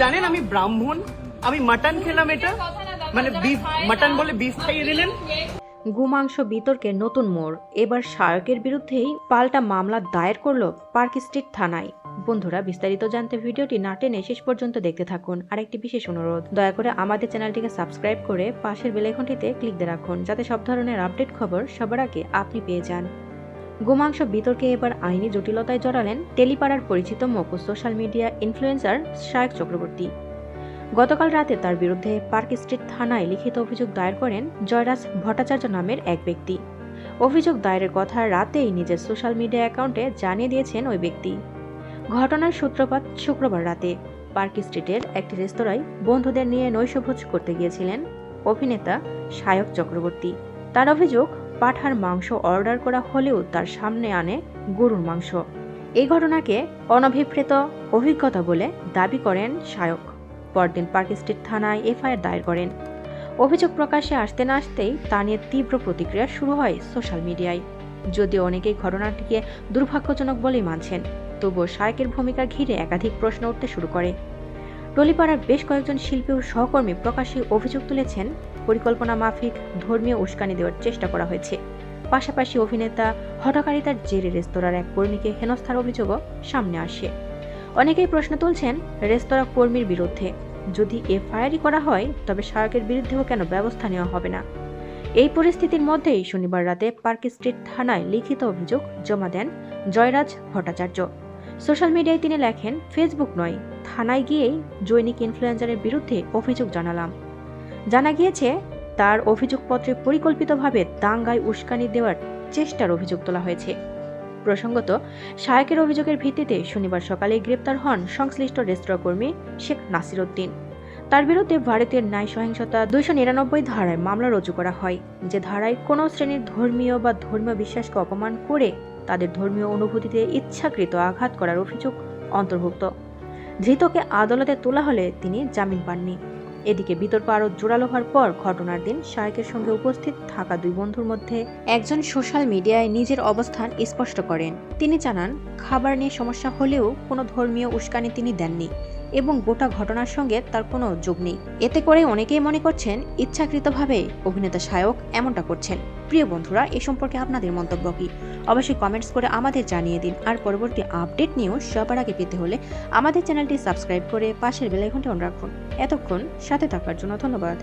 জানেন আমি ব্রাহ্মণ, আমি মাটন খেলাম, এটা মানে বিফ মাটন বলে বিফ খাইয়ে দিলেন। গোমাংস বিতর্কে নতুন মোড়, এবার শায়কের বিরুদ্ধেই পাল্টা মামলা দায়ের করল পার্ক স্ট্রিট থানায়। বন্ধুরা, বিস্তারিত জানতে ভিডিওটি না টেনে শেষ পর্যন্ত দেখতে থাকুন। আর একটি বিশেষ অনুরোধ, দয়া করে আমাদের চ্যানেলটিকে সাবস্ক্রাইব করে পাশের বেল আইকনটিতে ক্লিক দিয়ে রাখুন, যাতে সব ধরনের আপডেট খবর সবার আগে আপনি পেয়ে যান। গোমাংস বিতর্কে এবার আইনি জটিলতায় জড়ালেন টেলিপাড়ার পরিচিত মুখ সোশ্যাল মিডিয়া ইনফ্লুয়েন্সার শায়ক চক্রবর্তী। গতকাল রাতে তার বিরুদ্ধে পার্ক স্ট্রিট থানায় লিখিত অভিযোগ দায়ের করেন জয়রাজ ভট্টাচার্য নামের এক ব্যক্তি। অভিযোগ দায়েরের কথা রাতেই নিজের সোশ্যাল মিডিয়া অ্যাকাউন্টে জানিয়ে দিয়েছেন ওই ব্যক্তি। ঘটনার সূত্রপাত শুক্রবার রাতে পার্ক স্ট্রিটের একটি রেস্তোরাঁয় বন্ধুদের নিয়ে নৈশভোজ করতে গিয়েছিলেন অভিনেতা শায়ক চক্রবর্তী। তার অভিযোগ, পাঁঠার মাংস অর্ডার করা হলেও তার সামনে আনে গরুর মাংস। এই ঘটনাকে অনভিপ্রেত অভিজ্ঞতা বলে দাবি করেন শায়ক। পরদিন পার্ক স্ট্রিট থানায় এফআইআর দায়ের করেন। অভিযোগ প্রকাশ্যে আসতে না আসতেই তা নিয়ে তীব্র প্রতিক্রিয়া শুরু হয় সোশ্যাল মিডিয়ায়। যদিও অনেকেই ঘটনাটিকে দুর্ভাগ্যজনক বলেই মানছেন, তবুও শায়কের ভূমিকা ঘিরে একাধিক প্রশ্ন উঠতে শুরু করে। টলিপাড়ার বেশ কয়েকজন শিল্পী ও সহকর্মী প্রকাশ্যে অভিযোগ তুলেছেন, পরিকল্পনা মাফিক ধর্মীয় উস্কানি দেওয়ার চেষ্টা করা হয়েছে। পাশাপাশি অভিনেতা হঠকারিতার জেরে রেস্তোরাঁর এক কর্মীকে হেনস্থার অভিযোগও সামনে আসে। অনেকেই প্রশ্ন তুলছেন রেস্তোরাঁ কর্মীর বিরুদ্ধে, যদি এফআইআরই করা হয় তবে শায়কের বিরুদ্ধেও কেন ব্যবস্থা নেওয়া হবে না। এই পরিস্থিতির মধ্যেই শনিবার রাতে পার্ক স্ট্রিট থানায় লিখিত অভিযোগ জমা দেন জয়রাজ ভট্টাচার্য। সোশ্যাল মিডিয়ায় তিনি লেখেন, ফেসবুক নয়, থানায় গিয়েই জৈনিক ইনফ্লুয়েন্সারের বিরুদ্ধে অভিযোগ জানালাম। জানা গিয়েছে তার অভিযোগপত্রে পরিকল্পিতভাবে দাঙ্গায় উস্কানি দেওয়ার চেষ্টার অভিযোগ তোলা হয়েছে। প্রসঙ্গত, শায়কের অভিযোগের ভিত্তিতে শনিবার সকালে গ্রেপ্তার হন সংশ্লিষ্ট রেস্তোরাঁ কর্মী শেখ নাসির উদ্দিন। তার বিরুদ্ধে ভারতীয় ন্যায় সহিংসতা 299 ধারায় মামলা রুজু করা হয়, যে ধারায় কোনো শ্রেণীর ধর্মীয় বা ধর্মীয় বিশ্বাসকে অপমান করে তাদের ধর্মীয় অনুভূতিতে ইচ্ছাকৃত আঘাত করার অভিযোগ অন্তর্ভুক্ত। ধৃতকে আদালতে তোলা হলে তিনি জামিন পাননি। এদিকে বিতর্ক আরও জোরালো হওয়ার পর ঘটনার দিন শায়কের সঙ্গে উপস্থিত থাকা দুই বন্ধুর মধ্যে একজন সোশ্যাল মিডিয়ায় নিজের অবস্থান স্পষ্ট করেন। তিনি জানান, খাবার নিয়ে সমস্যা হলেও কোনো ধর্মীয় উস্কানি তিনি দেননি এবং গোটা ঘটনার সঙ্গে তার কোনো যোগ নেই। এতে করে অনেকেই মনে করছেন ইচ্ছাকৃতভাবে অভিনেতা শায়ক এমনটা করছেন। প্রিয় বন্ধুরা, এ সম্পর্কে আপনাদের মন্তব্য কি? অবশ্যই কমেন্টস করে আমাদের জানিয়ে দিন। আর পরবর্তী আপডেট নিউজ সবার আগে পেতে হলে আমাদের চ্যানেলটি সাবস্ক্রাইব করে পাশের বেল আইকনটি অন রাখুন। এতক্ষণ সাথে থাকার জন্য ধন্যবাদ।